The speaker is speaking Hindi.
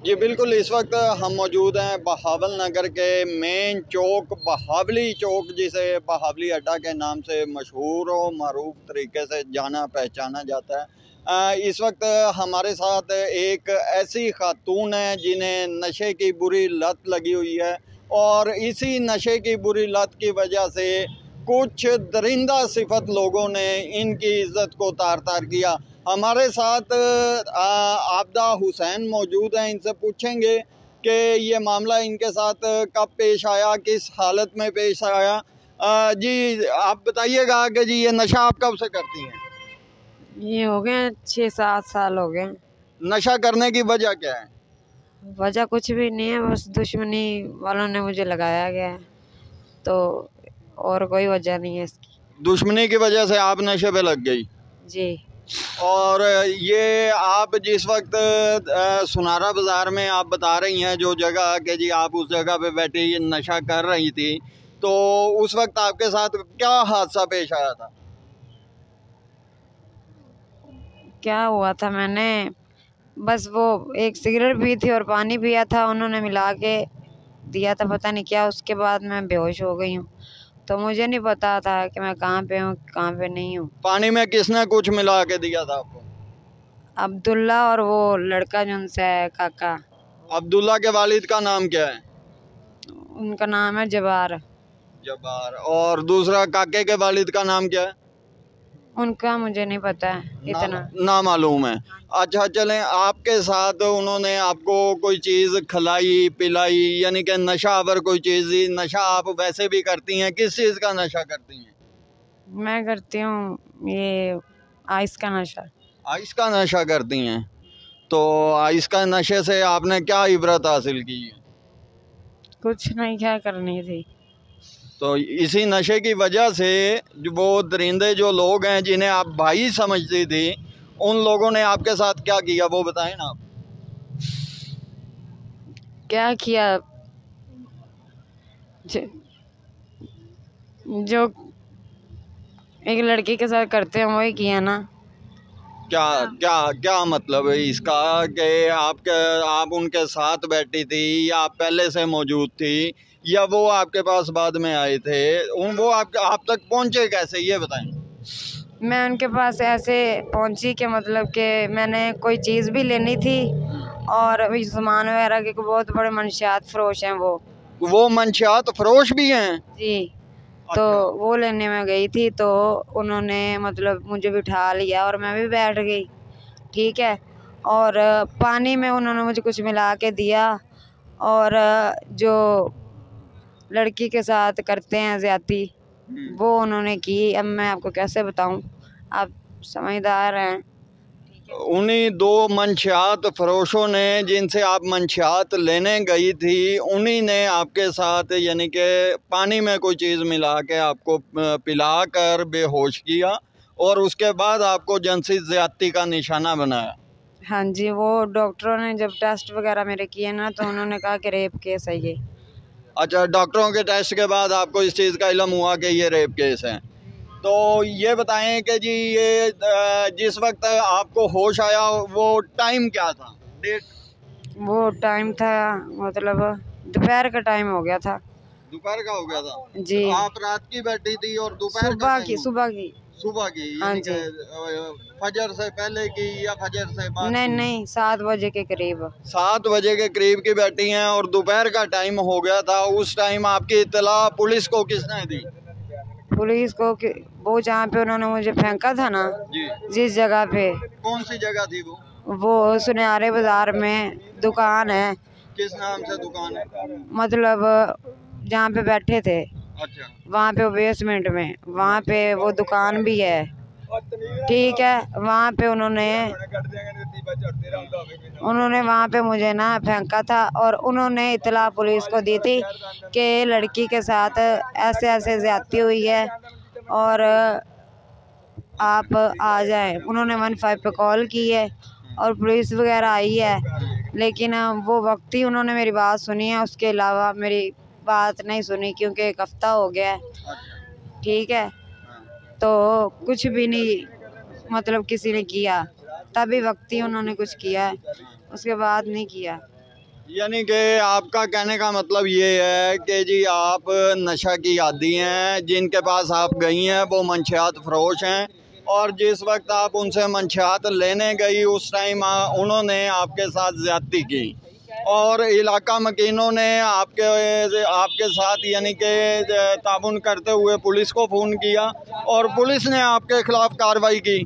जी बिल्कुल, इस वक्त हम मौजूद हैं बहावल नगर के मेन चौक, बहावली चौक, जिसे बहावली अड्डा के नाम से मशहूर और मरूफ तरीके से जाना पहचाना जाता है। इस वक्त हमारे साथ एक ऐसी खातून है जिन्हें नशे की बुरी लत लगी हुई है, और इसी नशे की बुरी लत की वजह से कुछ दरिंदा सिफत लोगों ने इनकी इज्जत को तार तार किया। हमारे साथ आबदा हुसैन मौजूद हैं, इनसे पूछेंगे कि ये मामला इनके साथ कब पेश आया, किस हालत में पेश आया। जी आप बताइएगा कि जी ये नशा आप कब से करती हैं? ये हो गए 6-7 साल हो गए। नशा करने की वजह क्या है? वजह कुछ भी नहीं है, बस दुश्मनी वालों ने मुझे लगाया गया है, तो और कोई वजह नहीं है इसकी। दुश्मनी की वजह से आप नशे पे लग गई? जी। और ये आप जिस वक्त सुनारा बाज़ार में आप बता रही हैं जो जगह कि जी आप उस जगह पे बैठी नशा कर रही थी, तो उस वक्त आपके साथ क्या हादसा पेश आया था? क्या हुआ था, मैंने बस वो एक सिगरेट पी थी और पानी पिया था, उन्होंने मिला के दिया था, पता नहीं क्या। उसके बाद मैं बेहोश हो गई हूँ, तो मुझे नहीं पता था कि मैं कहाँ पे हूँ कहाँ पे नहीं हूँ। पानी में किसने कुछ मिला के दिया था आपको? अब्दुल्ला और वो लड़का जो उनसे है, काका। अब्दुल्ला के वालिद का नाम क्या है? उनका नाम है जबार। जब्बार। और दूसरा काके के वालिद का नाम क्या है? उनका मुझे नहीं पता है इतना। ना मालूम है। अच्छा चलें, आपके साथ उन्होंने आपको कोई चीज़ खिलाई पिलाई, यानी कि नशा आवर कोई चीज़ दी? नशा आप वैसे भी करती हैं, किस चीज़ का नशा करती हैं? मैं करती हूँ ये आइस का नशा। आइस का नशा करती हैं? तो आइस का नशे से आपने क्या इबरत हासिल की है? कुछ नहीं, क्या करनी थी। तो इसी नशे की वजह से जो वो दरिंदे जो लोग हैं जिन्हें आप भाई समझती थी, उन लोगों ने आपके साथ क्या किया वो बताएं ना आप। क्या किया, जो एक लड़की के साथ करते हैं वही किया ना। क्या क्या क्या मतलब है इसका कि आप उनके साथ बैठी थी, या आप पहले से मौजूद थी, या वो आपके पास बाद में आए थे? वो आप तक पहुंचे कैसे, ये बताएं। मैं उनके पास ऐसे पहुंची कि मतलब कि मैंने कोई चीज़ भी लेनी थी, और अभी सामान वगैरह के बहुत बड़े मंशियात फरोश हैं वो मंशियात फरोश भी हैं? जी। तो अच्छा। वो लेने में गई थी, तो उन्होंने मतलब मुझे बिठा लिया और मैं भी बैठ गई, ठीक है। और पानी में उन्होंने मुझे कुछ मिला के दिया, और जो लड़की के साथ करते हैं ज़्यादती, वो उन्होंने की। अब मैं आपको कैसे बताऊं, आप समझदार हैं। उन्हीं दो मंशियात फरोशों ने जिनसे आप मंशियात लेने गई थी, उन्हीं ने आपके साथ यानी कि पानी में कोई चीज़ मिला के आपको पिला कर बेहोश किया, और उसके बाद आपको जिनसी ज़्यादती का निशाना बनाया। हाँ जी, वो डॉक्टरों ने जब टेस्ट वगैरह मेरे किए ना, तो उन्होंने कहा कि रेप केस है ये। अच्छा, डॉक्टरों के टेस्ट के बाद आपको इस चीज़ का इल्म हुआ कि ये रेप केस है? तो ये बताएं कि जी ये जिस वक्त आपको होश आया वो टाइम क्या था, डेट? वो टाइम था मतलब दोपहर का टाइम हो गया था। दोपहर का हो गया था? जी। तो आप रात की बैठी थी और दोपहर का टाइम? सुबह की हाँ यानी जी। फजर से पहले की या फजर से बाद नहीं की? नहीं, 7 बजे के करीब। 7 बजे के करीब की बैठी हैं और दोपहर का टाइम हो गया था। उस टाइम आपकी इत्तला पुलिस को किसने दी? पुलिस को वो जहाँ पे उन्होंने मुझे फेंका था ना, जी। जिस जगह पे। कौन सी जगह थी वो सुनियारे बाजार में दुकान है। किस नाम से दुकान है? मतलब जहाँ पे बैठे थे, अच्छा। वहाँ पे बेसमेंट में, वहाँ पे वो दुकान भी है, ठीक है। वहाँ पे उन्होंने वहाँ पे मुझे ना फेंका था, और उन्होंने इत्तला पुलिस को दी थी कि लड़की के साथ ऐसे ऐसे ज्यादती हुई है और आप आ जाएं। उन्होंने 15 पे कॉल की है और पुलिस वगैरह आई है, लेकिन वो वक्त ही उन्होंने मेरी बात सुनी है, उसके अलावा मेरी बात नहीं सुनी, क्योंकि 1 हफ्ता हो गया है, ठीक है। तो कुछ भी नहीं मतलब किसी ने किया, तभी वक्त ही उन्होंने कुछ किया है, उसके बाद नहीं किया। यानी कि आपका कहने का मतलब ये है कि जी आप नशा की आदी हैं, जिनके पास आप गई हैं वो मंशियात फरोश हैं, और जिस वक्त आप उनसे मंशियात लेने गई उस टाइम उन्होंने आपके साथ ज़्यादती की, और इलाका मकीनों ने आपके साथ यानी कि ताउन करते हुए पुलिस को फ़ोन किया और पुलिस ने आपके ख़िलाफ़ कार्रवाई की।